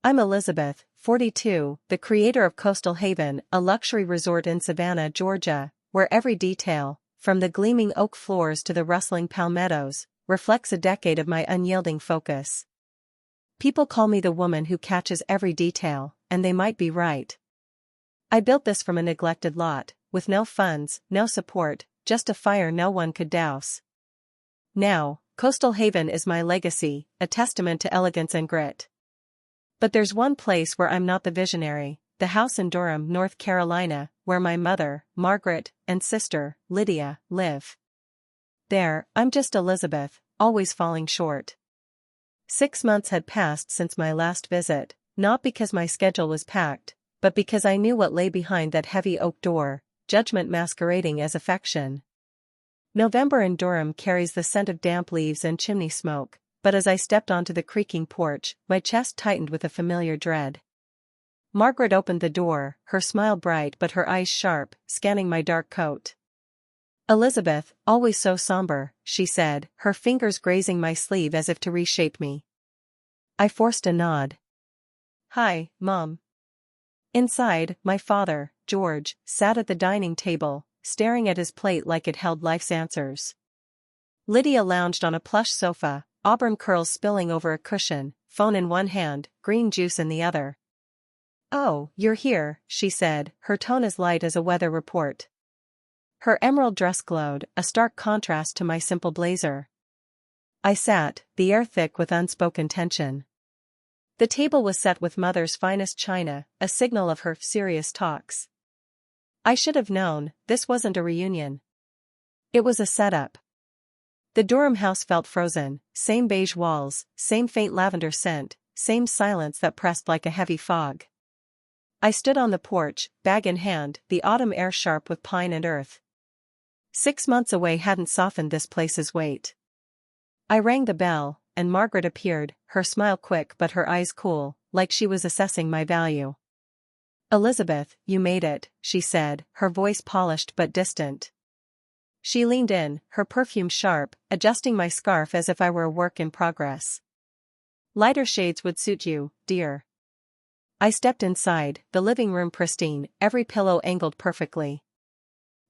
I'm Elizabeth, 42, the creator of Coastal Haven, a luxury resort in Savannah, Georgia, where every detail, from the gleaming oak floors to the rustling palmettos, reflects a decade of my unyielding focus. People call me the woman who catches every detail, and they might be right. I built this from a neglected lot, with no funds, no support, just a fire no one could douse. Now, Coastal Haven is my legacy, a testament to elegance and grit. But there's one place where I'm not the visionary, the house in Durham, North Carolina, where my mother, Margaret, and sister, Lydia, live. There, I'm just Elizabeth, always falling short. 6 months had passed since my last visit, not because my schedule was packed, but because I knew what lay behind that heavy oak door, judgment masquerading as affection. November in Durham carries the scent of damp leaves and chimney smoke, but as I stepped onto the creaking porch, my chest tightened with a familiar dread. Margaret opened the door, her smile bright but her eyes sharp, scanning my dark coat. "Elizabeth, always so somber," she said, her fingers grazing my sleeve as if to reshape me. I forced a nod. "Hi, Mom." Inside, my father, George, sat at the dining table, staring at his plate like it held life's answers. Lydia lounged on a plush sofa, auburn curls spilling over a cushion, phone in one hand, green juice in the other. "Oh, you're here," she said, her tone as light as a weather report. Her emerald dress glowed, a stark contrast to my simple blazer. I sat, the air thick with unspoken tension. The table was set with Mother's finest china, a signal of her serious talks. I should have known, this wasn't a reunion. It was a setup. The Durham house felt frozen, same beige walls, same faint lavender scent, same silence that pressed like a heavy fog. I stood on the porch, bag in hand, the autumn air sharp with pine and earth. 6 months away hadn't softened this place's weight. I rang the bell, and Margaret appeared, her smile quick but her eyes cool, like she was assessing my value. "Elizabeth, you made it," she said, her voice polished but distant. She leaned in, her perfume sharp, adjusting my scarf as if I were a work in progress. "Lighter shades would suit you, dear." I stepped inside, the living room pristine, every pillow angled perfectly.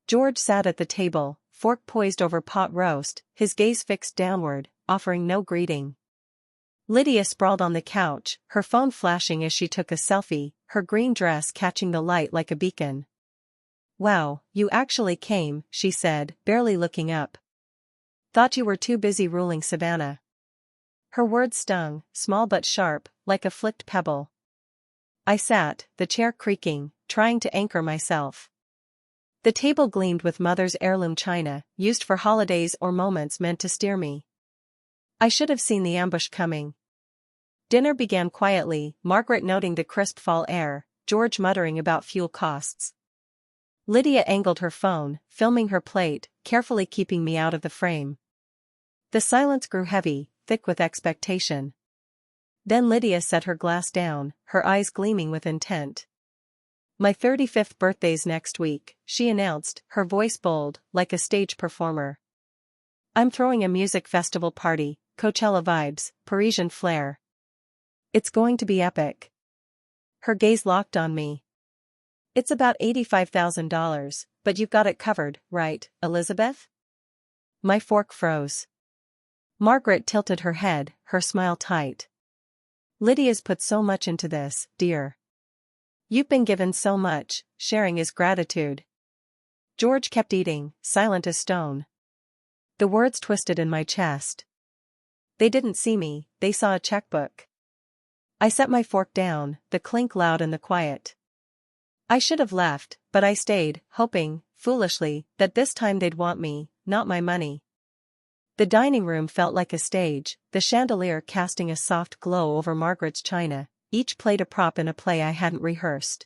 George sat at the table, fork poised over pot roast, his gaze fixed downward, offering no greeting. Lydia sprawled on the couch, her phone flashing as she took a selfie, her green dress catching the light like a beacon. "Wow, you actually came," she said, barely looking up. "Thought you were too busy ruling Savannah." Her words stung, small but sharp, like a flicked pebble. I sat, the chair creaking, trying to anchor myself. The table gleamed with Mother's heirloom china, used for holidays or moments meant to steer me. I should have seen the ambush coming. Dinner began quietly, Margaret noting the crisp fall air, George muttering about fuel costs. Lydia angled her phone, filming her plate, carefully keeping me out of the frame. The silence grew heavy, thick with expectation. Then Lydia set her glass down, her eyes gleaming with intent. "My 35th birthday's next week," she announced, her voice bold, like a stage performer. "I'm throwing a music festival party, Coachella vibes, Parisian flair. It's going to be epic." Her gaze locked on me. "It's about $85,000, but you've got it covered, right, Elizabeth?" My fork froze. Margaret tilted her head, her smile tight. "Lydia's put so much into this, dear. You've been given so much, sharing is gratitude." George kept eating, silent as stone. The words twisted in my chest. They didn't see me, they saw a checkbook. I set my fork down, the clink loud in the quiet. I should have left, but I stayed, hoping, foolishly, that this time they'd want me, not my money. The dining room felt like a stage, the chandelier casting a soft glow over Margaret's china, each plate a prop in a play I hadn't rehearsed.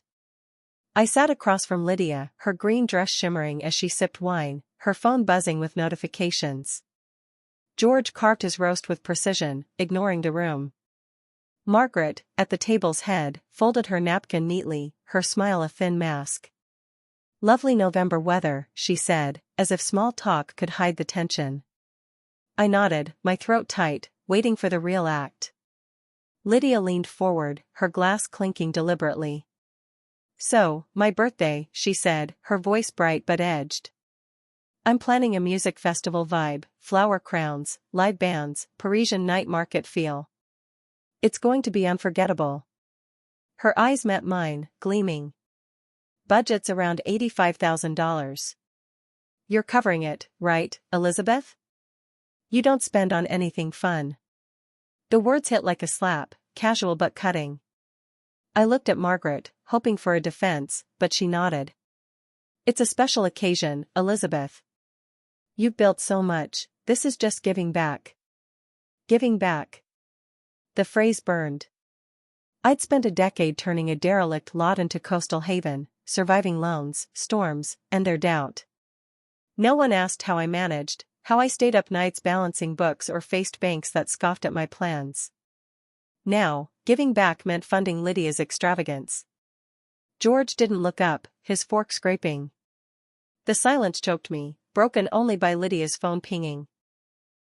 I sat across from Lydia, her green dress shimmering as she sipped wine, her phone buzzing with notifications. George carved his roast with precision, ignoring the room. Margaret, at the table's head, folded her napkin neatly, her smile a thin mask. "Lovely November weather," she said, as if small talk could hide the tension. I nodded, my throat tight, waiting for the real act. Lydia leaned forward, her glass clinking deliberately. So, my birthday, she said, her voice bright but edged. I'm planning a music festival vibe, flower crowns, live bands, Parisian night market feel. It's going to be unforgettable. Her eyes met mine, gleaming. Budget's around $85,000. You're covering it, right, Elizabeth? You don't spend on anything fun. The words hit like a slap, casual but cutting. I looked at Margaret, hoping for a defense, but she nodded. It's a special occasion, Elizabeth. You've built so much, this is just giving back. Giving back. The phrase burned. I'd spent a decade turning a derelict lot into coastal haven, surviving loans, storms, and their doubt. No one asked how I managed, how I stayed up nights balancing books or faced banks that scoffed at my plans. Now, giving back meant funding Lydia's extravagance. George didn't look up, his fork scraping. The silence choked me, broken only by Lydia's phone pinging.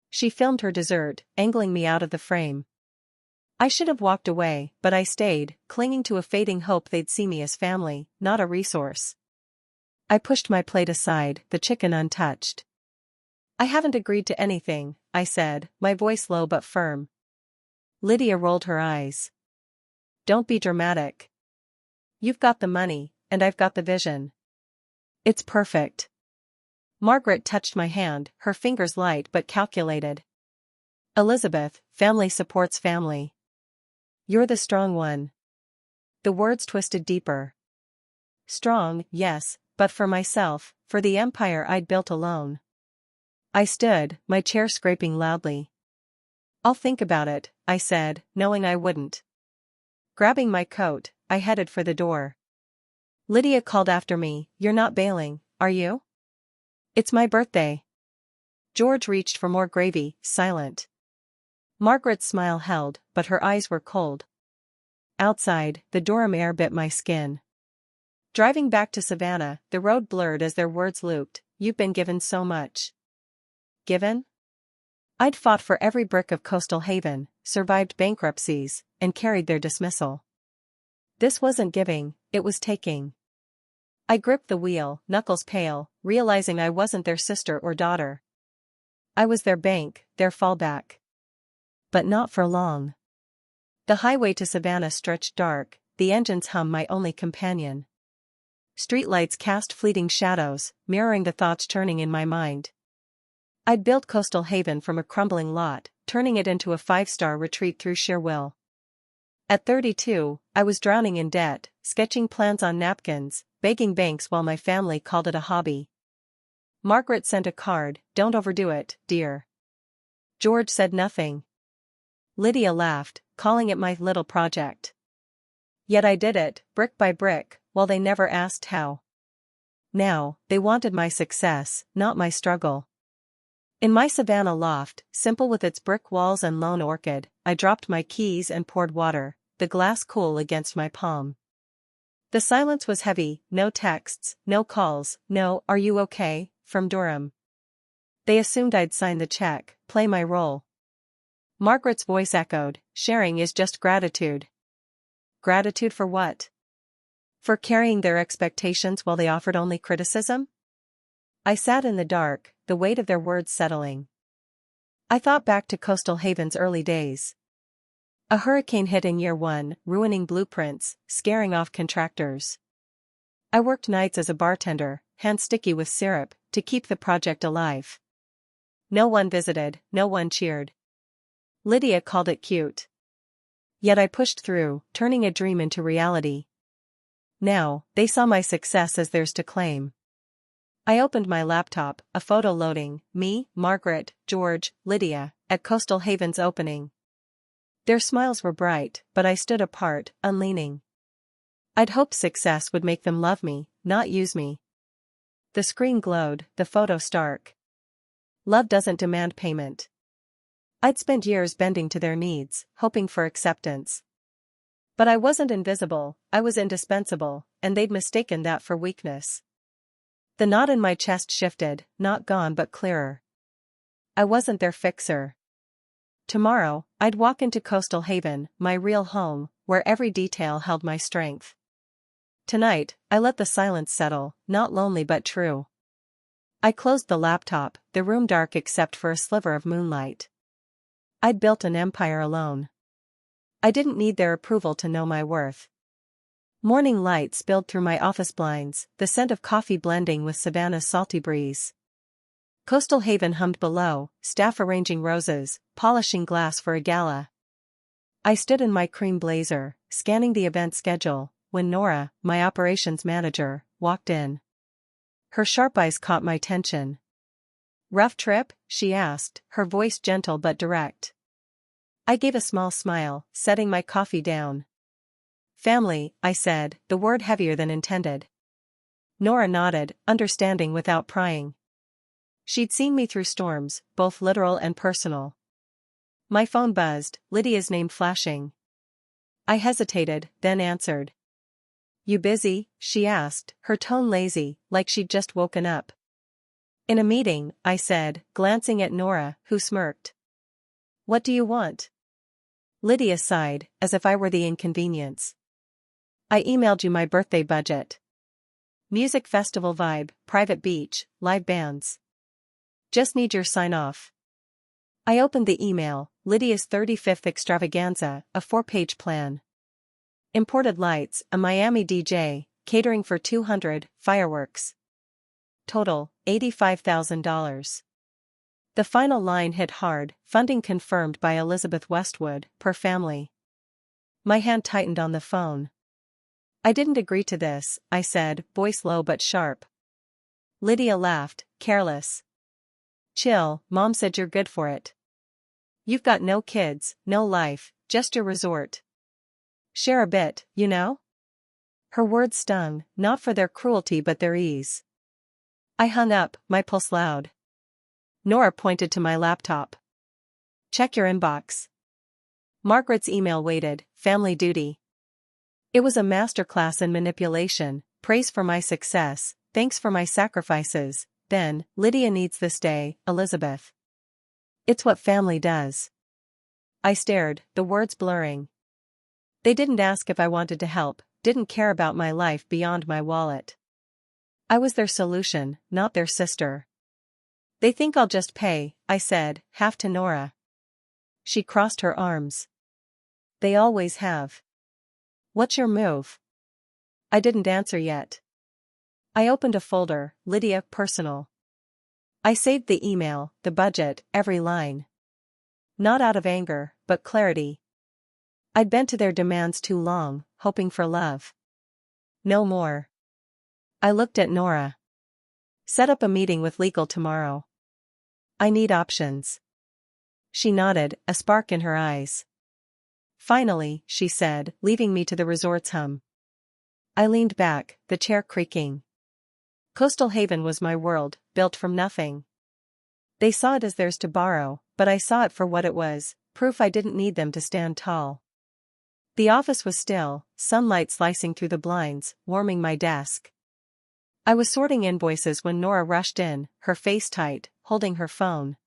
She filmed her dessert, angling me out of the frame. I should have walked away, but I stayed, clinging to a fading hope they'd see me as family, not a resource. I pushed my plate aside, the chicken untouched. I haven't agreed to anything, I said, my voice low but firm. Lydia rolled her eyes. Don't be dramatic. You've got the money, and I've got the vision. It's perfect. Margaret touched my hand, her fingers light but calculated. Elizabeth, family supports family. You're the strong one. The words twisted deeper. Strong, yes, but for myself, for the empire I'd built alone. I stood, my chair scraping loudly. I'll think about it, I said, knowing I wouldn't. Grabbing my coat, I headed for the door. Lydia called after me, You're not bailing, are you? It's my birthday. George reached for more gravy, silent. Margaret's smile held, but her eyes were cold. Outside, the Durham air bit my skin. Driving back to Savannah, the road blurred as their words looped, You've been given so much. Given? I'd fought for every brick of coastal haven, survived bankruptcies, and carried their dismissal. This wasn't giving, it was taking. I gripped the wheel, knuckles pale, realizing I wasn't their sister or daughter. I was their bank, their fallback. But not for long. The highway to Savannah stretched dark, the engine's hum my only companion. Streetlights cast fleeting shadows, mirroring the thoughts churning in my mind. I'd built Coastal Haven from a crumbling lot, turning it into a 5-star retreat through sheer will. At 32, I was drowning in debt, sketching plans on napkins, begging banks while my family called it a hobby. Margaret sent a card, Don't overdo it, dear. George said nothing. Lydia laughed, calling it my little project. Yet I did it, brick by brick, while they never asked how. Now, they wanted my success, not my struggle. In my Savannah loft, simple with its brick walls and lone orchid, I dropped my keys and poured water, the glass cool against my palm. The silence was heavy, no texts, no calls, no, Are you okay, from Durham. They assumed I'd sign the check, play my role. Margaret's voice echoed, Sharing is just gratitude. Gratitude for what? For carrying their expectations while they offered only criticism? I sat in the dark, the weight of their words settling. I thought back to Coastal Haven's early days. A hurricane hit in year 1, ruining blueprints, scaring off contractors. I worked nights as a bartender, hands sticky with syrup, to keep the project alive. No one visited, no one cheered. Lydia called it cute. Yet I pushed through, turning a dream into reality. Now, they saw my success as theirs to claim. I opened my laptop, a photo loading, me, Margaret, George, Lydia, at Coastal Haven's opening. Their smiles were bright, but I stood apart, unleaning. I'd hoped success would make them love me, not use me. The screen glowed, the photo stark. Love doesn't demand payment. I'd spent years bending to their needs, hoping for acceptance. But I wasn't invisible, I was indispensable, and they'd mistaken that for weakness. The knot in my chest shifted, not gone but clearer. I wasn't their fixer. Tomorrow, I'd walk into Coastal Haven, my real home, where every detail held my strength. Tonight, I let the silence settle, not lonely but true. I closed the laptop, the room dark except for a sliver of moonlight. I'd built an empire alone. I didn't need their approval to know my worth. Morning light spilled through my office blinds, the scent of coffee blending with Savannah's salty breeze. Coastal Haven hummed below, staff arranging roses, polishing glass for a gala. I stood in my cream blazer, scanning the event schedule, when Nora, my operations manager, walked in. Her sharp eyes caught my attention. "Rough trip?" she asked, her voice gentle but direct. I gave a small smile, setting my coffee down. "Family," I said, the word heavier than intended. Nora nodded, understanding without prying. She'd seen me through storms, both literal and personal. My phone buzzed, Lydia's name flashing. I hesitated, then answered. "You busy?" she asked, her tone lazy, like she'd just woken up. "In a meeting," I said, glancing at Nora, who smirked. "What do you want?" Lydia sighed, as if I were the inconvenience. "I emailed you my birthday budget. Music festival vibe, private beach, live bands. Just need your sign-off." I opened the email, Lydia's 35th extravaganza, a 4-page plan. Imported lights, a Miami DJ, catering for 200, fireworks. Total, $85,000. The final line hit hard, funding confirmed by Elizabeth Westwood, per family. My hand tightened on the phone. "I didn't agree to this," I said, voice low but sharp. Lydia laughed, careless. "Chill, Mom said you're good for it. You've got no kids, no life, just your resort. Share a bit, you know?" Her words stung, not for their cruelty but their ease. I hung up, my pulse loud. Nora pointed to my laptop. "Check your inbox." Margaret's email waited, family duty. It was a masterclass in manipulation, praise for my success, thanks for my sacrifices, then, "Lydia needs this day, Elizabeth. It's what family does." I stared, the words blurring. They didn't ask if I wanted to help, didn't care about my life beyond my wallet. I was their solution, not their sister. "They think I'll just pay," I said, half to Nora. She crossed her arms. "They always have. What's your move?" I didn't answer yet. I opened a folder, Lydia, personal. I saved the email, the budget, every line. Not out of anger, but clarity. I'd bent to their demands too long, hoping for love. No more. I looked at Nora. "Set up a meeting with legal tomorrow. I need options." She nodded, a spark in her eyes. "Finally," she said, leaving me to the resort's hum. I leaned back, the chair creaking. Coastal Haven was my world, built from nothing. They saw it as theirs to borrow, but I saw it for what it was, proof I didn't need them to stand tall. The office was still, sunlight slicing through the blinds, warming my desk. I was sorting invoices when Nora rushed in, her face tight, holding her phone.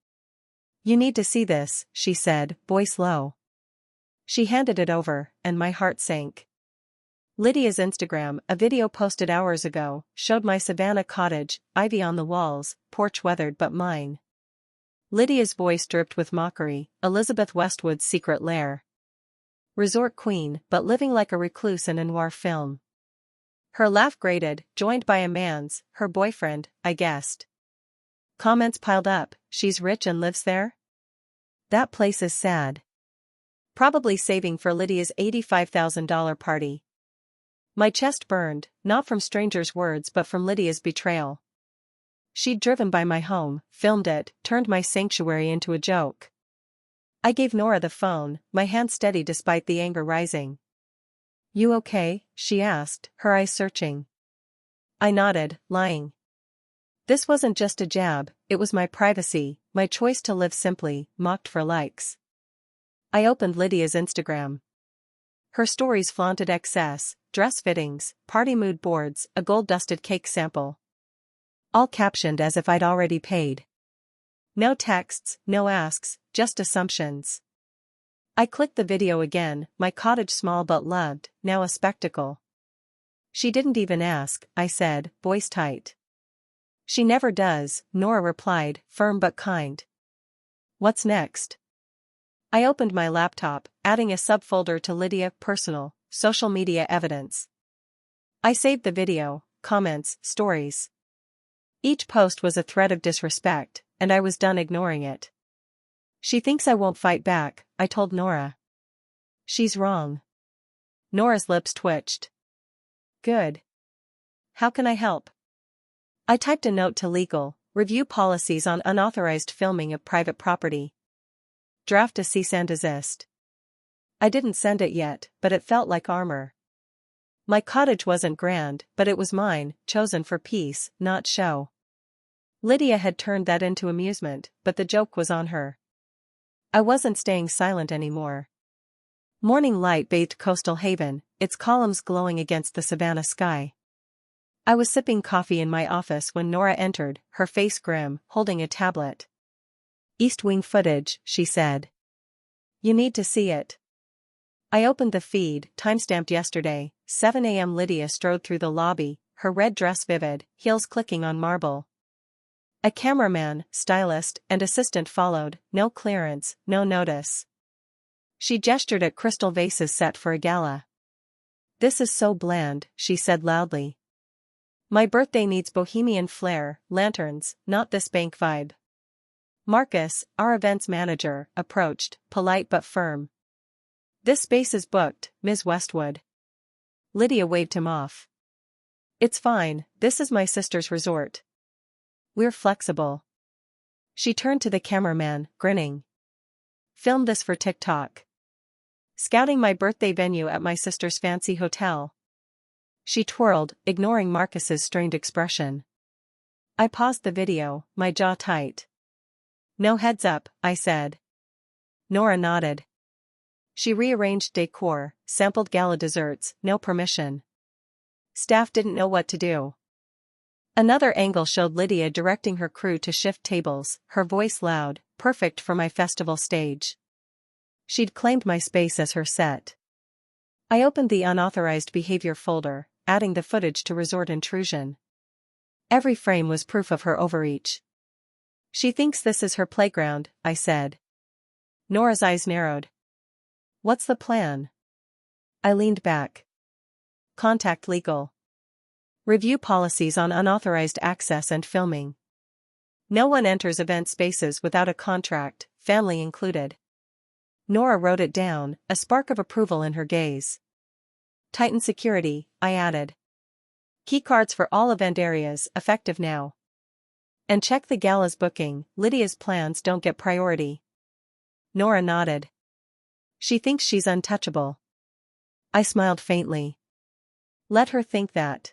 "You need to see this," she said, voice low. She handed it over, and my heart sank. Lydia's Instagram, a video posted hours ago, showed my Savannah cottage, ivy on the walls, porch weathered but mine. Lydia's voice dripped with mockery, Elizabeth Westwood's secret lair. Resort queen, but living like a recluse in a noir film. Her laugh grated, joined by a man's, her boyfriend, I guessed. Comments piled up, "She's rich and lives there? That place is sad. Probably saving for Lydia's $85,000 party." My chest burned, not from strangers' words but from Lydia's betrayal. She'd driven by my home, filmed it, turned my sanctuary into a joke. I gave Nora the phone, my hand steady despite the anger rising. "You okay?" she asked, her eyes searching. I nodded, lying. This wasn't just a jab, it was my privacy, my choice to live simply, mocked for likes. I opened Lydia's Instagram. Her stories flaunted excess, dress fittings, party mood boards, a gold-dusted cake sample. All captioned as if I'd already paid. No texts, no asks, just assumptions. I clicked the video again, my cottage small but loved, now a spectacle. She didn't even ask, I said, voice tight. She never does, Nora replied, firm but kind. What's next? I opened my laptop, adding a subfolder to Lydia, personal, social media evidence. I saved the video, comments, stories. Each post was a thread of disrespect, and I was done ignoring it. She thinks I won't fight back, I told Nora. She's wrong. Nora's lips twitched. Good. How can I help? I typed a note to legal, review policies on unauthorized filming of private property. Draft a cease and desist. I didn't send it yet, but it felt like armor. My cottage wasn't grand, but it was mine, chosen for peace, not show. Lydia had turned that into amusement, but the joke was on her. I wasn't staying silent anymore. Morning light bathed Coastal Haven, its columns glowing against the savannah sky. I was sipping coffee in my office when Nora entered, her face grim, holding a tablet. East Wing footage, she said. You need to see it. I opened the feed, timestamped yesterday, 7 a.m. Lydia strode through the lobby, her red dress vivid, heels clicking on marble. A cameraman, stylist, and assistant followed, no clearance, no notice. She gestured at crystal vases set for a gala. This is so bland, she said loudly. My birthday needs bohemian flair, lanterns, not this bank vibe. Marcus, our events manager, approached, polite but firm. This space is booked, Ms. Westwood. Lydia waved him off. It's fine, this is my sister's resort. We're flexible. She turned to the cameraman, grinning. Film this for TikTok. Scouting my birthday venue at my sister's fancy hotel. She twirled, ignoring Marcus's strained expression. I paused the video, my jaw tight. No heads up, I said. Nora nodded. She rearranged decor, sampled gala desserts, no permission. Staff didn't know what to do. Another angle showed Lydia directing her crew to shift tables, her voice loud, perfect for my festival stage. She'd claimed my space as her set. I opened the unauthorized behavior folder, adding the footage to resort intrusion. Every frame was proof of her overreach. She thinks this is her playground, I said. Nora's eyes narrowed. What's the plan? I leaned back. Contact legal. Review policies on unauthorized access and filming. No one enters event spaces without a contract, family included. Nora wrote it down, a spark of approval in her gaze. Tighten security, I added. Keycards for all event areas, effective now. And check the gala's booking, Lydia's plans don't get priority. Nora nodded. She thinks she's untouchable. I smiled faintly. Let her think that.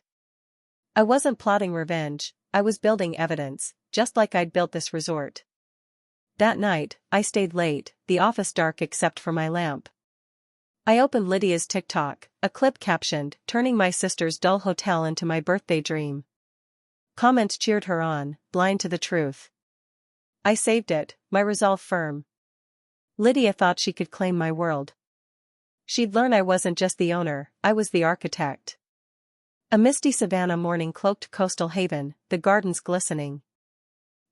I wasn't plotting revenge, I was building evidence, just like I'd built this resort. That night, I stayed late, the office dark except for my lamp. I opened Lydia's TikTok, a clip captioned, turning my sister's dull hotel into my birthday dream. Comments cheered her on, blind to the truth. I saved it, my resolve firm. Lydia thought she could claim my world. She'd learn I wasn't just the owner, I was the architect. A misty savannah morning cloaked Coastal Haven, the gardens glistening.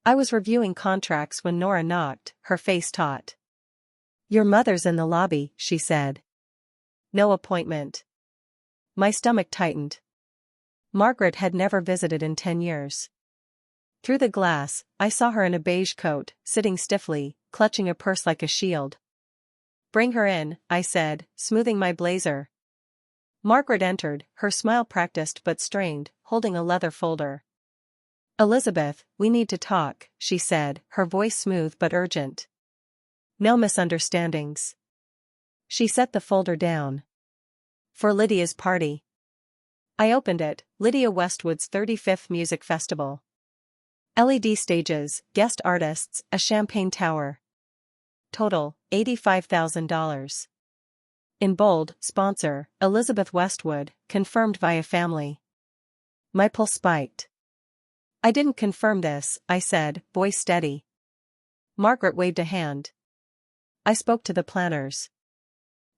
I was reviewing contracts when Nora knocked, her face taut. Your mother's in the lobby, she said. No appointment. My stomach tightened. Margaret had never visited in 10 years. Through the glass, I saw her in a beige coat, sitting stiffly, clutching a purse like a shield. Bring her in, I said, smoothing my blazer. Margaret entered, her smile practiced but strained, holding a leather folder. Elizabeth, we need to talk, she said, her voice smooth but urgent. No misunderstandings. She set the folder down. For Lydia's party. I opened it, Lydia Westwood's 35th Music Festival. LED stages, guest artists, a champagne tower. Total, $85,000. In bold, sponsor, Elizabeth Westwood, confirmed via family. My pulse spiked. I didn't confirm this, I said, voice steady. Margaret waved a hand. I spoke to the planners.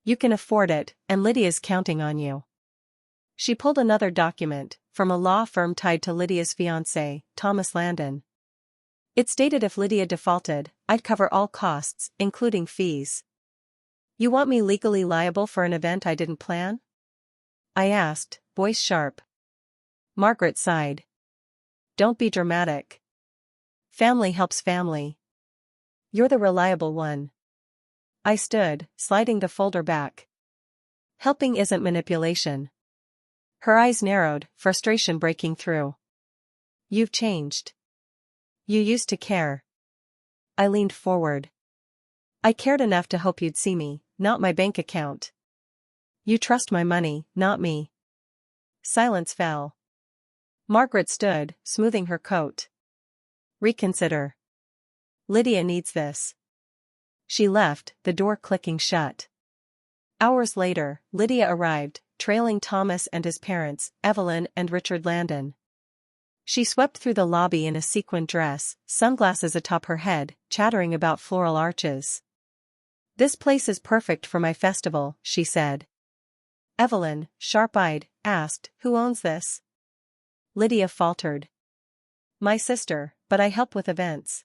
You can afford it, and Lydia's counting on you. She pulled another document, from a law firm tied to Lydia's fiancé, Thomas Landon. It stated if Lydia defaulted, I'd cover all costs, including fees. You want me legally liable for an event I didn't plan? I asked, voice sharp. Margaret sighed. Don't be dramatic. Family helps family. You're the reliable one. I stood, sliding the folder back. Helping isn't manipulation. Her eyes narrowed, frustration breaking through. You've changed. You used to care. I leaned forward. I cared enough to hope you'd see me, not my bank account. You trust my money, not me. Silence fell. Margaret stood, smoothing her coat. Reconsider. Lydia needs this. She left, the door clicking shut. Hours later, Lydia arrived, trailing Thomas and his parents, Evelyn and Richard Landon. She swept through the lobby in a sequined dress, sunglasses atop her head, chattering about floral arches. This place is perfect for my festival, she said. Evelyn, sharp-eyed, asked, who owns this? Lydia faltered. My sister, but I help with events.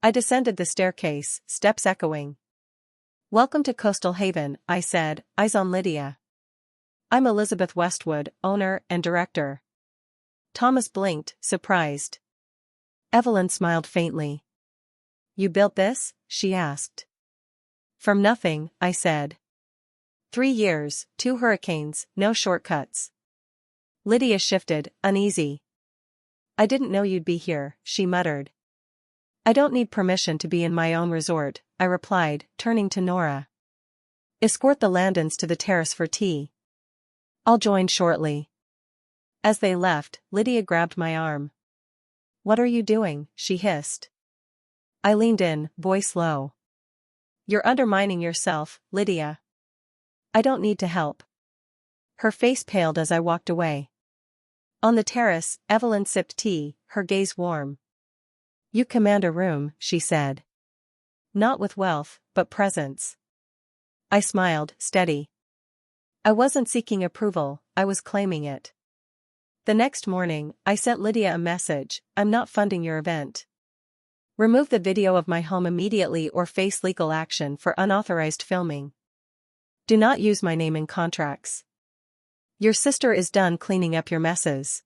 I descended the staircase, steps echoing. Welcome to Coastal Haven, I said, eyes on Lydia. I'm Elizabeth Westwood, owner and director. Thomas blinked, surprised. Evelyn smiled faintly. You built this? She asked. From nothing, I said. 3 years, 2 hurricanes, no shortcuts. Lydia shifted, uneasy. I didn't know you'd be here, she muttered. I don't need permission to be in my own resort, I replied, turning to Nora. Escort the Landons to the terrace for tea. I'll join shortly. As they left, Lydia grabbed my arm. What are you doing? She hissed. I leaned in, voice low. You're undermining yourself, Lydia. I don't need to help. Her face paled as I walked away. On the terrace, Evelyn sipped tea, her gaze warm. You command a room, she said. Not with wealth, but presence. I smiled, steady. I wasn't seeking approval, I was claiming it. The next morning, I sent Lydia a message, I'm not funding your event. Remove the video of my home immediately or face legal action for unauthorized filming. Do not use my name in contracts. Your sister is done cleaning up your messes.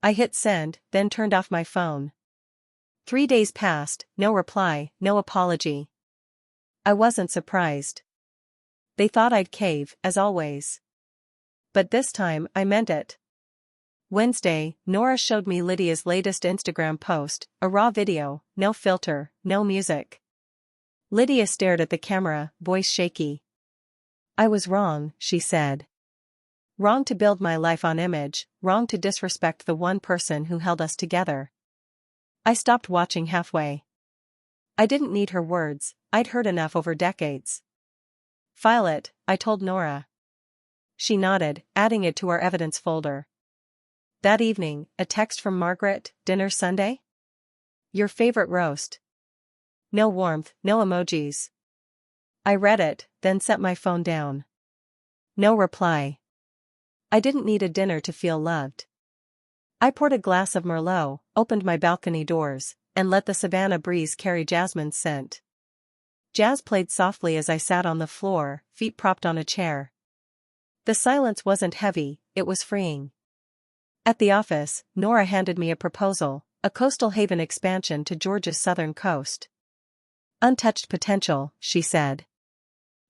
I hit send, then turned off my phone. 3 days passed, no reply, no apology. I wasn't surprised. They thought I'd cave, as always. But this time, I meant it. Wednesday, Nora showed me Lydia's latest Instagram post, a raw video, no filter, no music. Lydia stared at the camera, voice shaky. I was wrong, she said. Wrong to build my life on image, wrong to disrespect the one person who held us together. I stopped watching halfway. I didn't need her words, I'd heard enough over decades. File it, I told Nora. She nodded, adding it to our evidence folder. That evening, a text from Margaret, dinner Sunday? Your favorite roast. No warmth, no emojis. I read it, then set my phone down. No reply. I didn't need a dinner to feel loved. I poured a glass of Merlot, opened my balcony doors, and let the Savannah breeze carry Jasmine's scent. Jazz played softly as I sat on the floor, feet propped on a chair. The silence wasn't heavy, it was freeing. At the office, Nora handed me a proposal, a coastal haven expansion to Georgia's southern coast. Untouched potential, she said.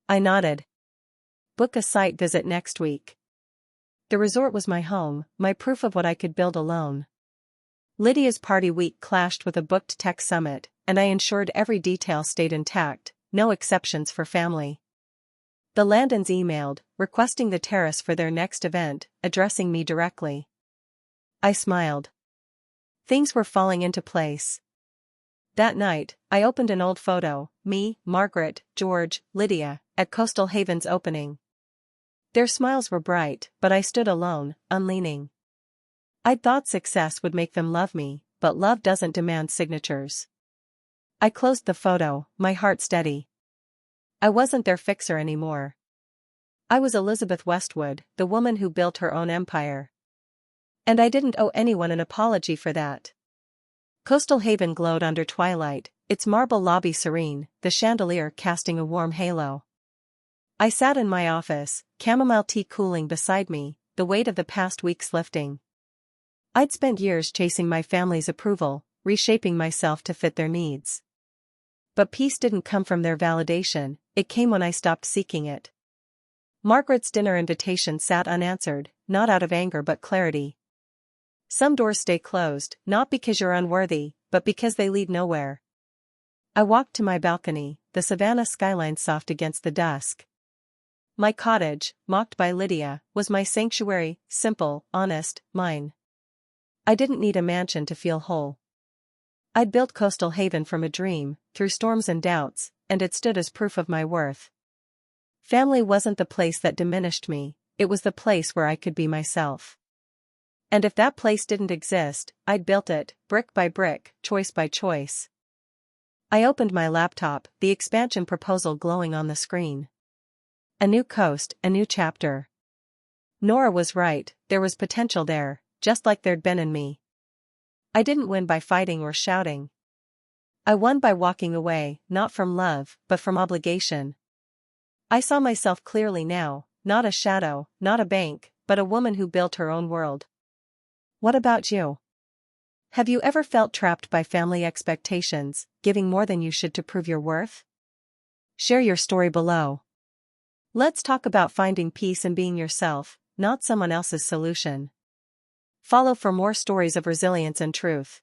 I nodded. Book a site visit next week. The resort was my home, my proof of what I could build alone. Lydia's party week clashed with a booked tech summit, and I ensured every detail stayed intact, no exceptions for family. The Landons emailed, requesting the terrace for their next event, addressing me directly. I smiled. Things were falling into place. That night, I opened an old photo, me, Margaret, George, Lydia, at Coastal Haven's opening. Their smiles were bright, but I stood alone, unleaning. I'd thought success would make them love me, but love doesn't demand signatures. I closed the photo, my heart steady. I wasn't their fixer anymore. I was Elizabeth Westwood, the woman who built her own empire. And I didn't owe anyone an apology for that. Coastal Haven glowed under twilight, its marble lobby serene, the chandelier casting a warm halo. I sat in my office, chamomile tea cooling beside me, the weight of the past weeks lifting. I'd spent years chasing my family's approval, reshaping myself to fit their needs. But peace didn't come from their validation, it came when I stopped seeking it. Margaret's dinner invitation sat unanswered, not out of anger but clarity. Some doors stay closed, not because you're unworthy, but because they lead nowhere. I walked to my balcony, the savannah skyline soft against the dusk. My cottage, mocked by Lydia, was my sanctuary, simple, honest, mine. I didn't need a mansion to feel whole. I'd built Coastal Haven from a dream, through storms and doubts, and it stood as proof of my worth. Family wasn't the place that diminished me, it was the place where I could be myself. And if that place didn't exist, I'd built it, brick by brick, choice by choice. I opened my laptop, the expansion proposal glowing on the screen. A new coast, a new chapter. Nora was right, there was potential there, just like there'd been in me. I didn't win by fighting or shouting. I won by walking away, not from love, but from obligation. I saw myself clearly now, not a shadow, not a bank, but a woman who built her own world. What about you? Have you ever felt trapped by family expectations, giving more than you should to prove your worth? Share your story below. Let's talk about finding peace and being yourself, not someone else's solution. Follow for more stories of resilience and truth.